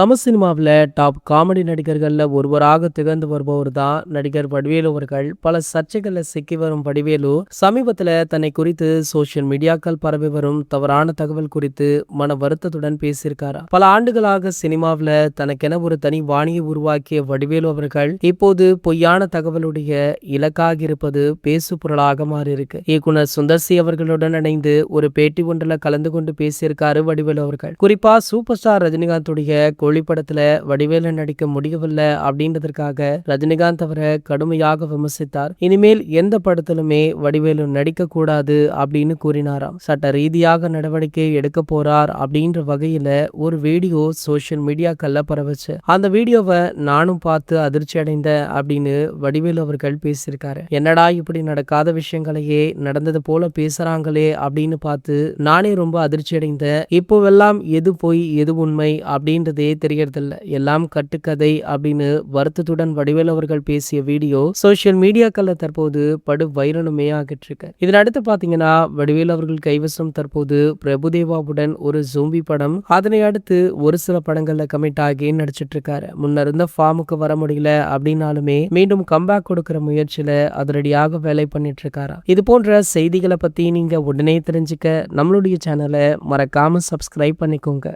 தமிழ் சினிமாவில் top comedy நடிகர்கள்ல ஒருவராக திகழ்ந்து வருபவர் தான் நடிகர் வடிவேலு அவர்கள். பல சர்ச்சைகளில் சிக்கி வரும் வடிவேலு சமீபத்தில் தன்னை குறித்து சோசியல் மீடியாக்கள் பரவி வரும் தவறான தகவல் குறித்து மன வருத்தத்துடன் பேசியிருக்காரா. பல ஆண்டுகளாக சினிமாவில் தனக்கென ஒரு தனி வாணியை உருவாக்கிய வடிவேலு அவர்கள் இப்போது பொய்யான தகவலுடைய இலக்காகி இருப்பது பேசு பொருளாக மாறியிருக்கு. இயக்குனர் சுந்தர்சி அவர்களுடன் இணைந்து ஒரு பேட்டி ஒன்றில் கலந்து கொண்டு பேசியிருக்காரு வடிவேலு அவர்கள். குறிப்பா சூப்பர் ஸ்டார் ரஜினிகாந்துடைய கோழி படத்துல வடிவேலு நடிக்க முடியவில்லை அப்படின்றதற்காக ரஜினிகாந்த் அவரை கடுமையாக விமர்சித்தார். இனிமேல் எந்த படத்திலுமே வடிவேலு நடிக்க கூடாது அப்படின்னு கூறினாராம். சட்ட ரீதியாக நடவடிக்கை எடுக்க போறார் அப்படின்ற வகையில ஒரு வீடியோ சோசியல் மீடியாக்கள்ல பரவச்சு. அந்த வீடியோவை நானும் பார்த்து அதிர்ச்சி அடைந்தேன் அப்படின்னு வடிவேலு அவர்கள் பேசியிருக்காரு. என்னடா இப்படி நடக்காத விஷயங்களையே நடந்தது போல பேசுறாங்களே அப்படின்னு பார்த்து நானே ரொம்ப அதிர்ச்சி அடைந்தேன். இப்போவெல்லாம் எது பொய் எது உண்மை அப்படின்றதே தெரியறதில்ல, எல்லாம் கட்டுக்கதை அப்படின்னு வருத்தத்துடன் வடிவேலு அவர்கள் பேசிய வீடியோ சோசியல் மீடியாக்கள்ல தற்போது படு வைரலுமே ஆகிட்டு இருக்கு. இதன் அடுத்து பாத்தீங்கன்னா வடிவேலு அவர்கள் கைவசம் தற்போது பிரபுதேவாவுடன் ஒரு ஜோம்பி படம், அதனை அடுத்து ஒரு சில படங்கள்ல கமிட் ஆகி நடிச்சிட்டு இருக்காரு. முன்ன இருந்த ஃபார்முக்கு வர முடியல அப்படின்னாலுமே மீண்டும் கம்பேக் கொடுக்கிற முயற்சியில அதிரடியாக வேலை பண்ணிட்டு இருக்காரா. இது போன்ற செய்திகளை பத்தி நீங்க உடனே தெரிஞ்சுக்க நம்மளுடைய சேனலை மறக்காம சப்ஸ்கிரைப் பண்ணிக்கோங்க.